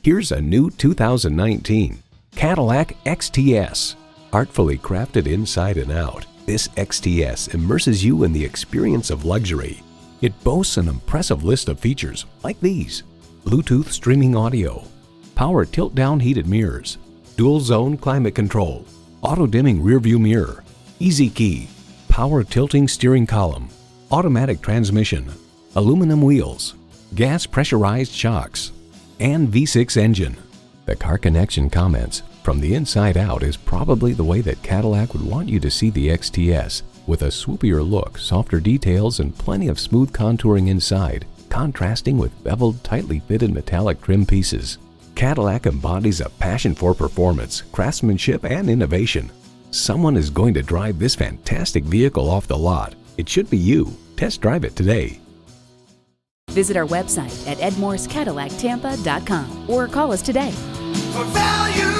Here's a new 2019 Cadillac XTS. Artfully crafted inside and out, this XTS immerses you in the experience of luxury. It boasts an impressive list of features like these: Bluetooth streaming audio, power tilt-down heated mirrors, dual-zone climate control, auto-dimming rear-view mirror, easy key, power tilting steering column, automatic transmission, aluminum wheels, gas pressurized shocks, and V6 engine. The Car Connection comments, "From the inside out is probably the way that Cadillac would want you to see the XTS, with a swoopier look, softer details, and plenty of smooth contouring inside, contrasting with beveled, tightly fitted metallic trim pieces." Cadillac embodies a passion for performance, craftsmanship, and innovation. Someone is going to drive this fantastic vehicle off the lot. It should be you. Test drive it today. Visit our website at edmorsecadillactampa.com or call us today. For value.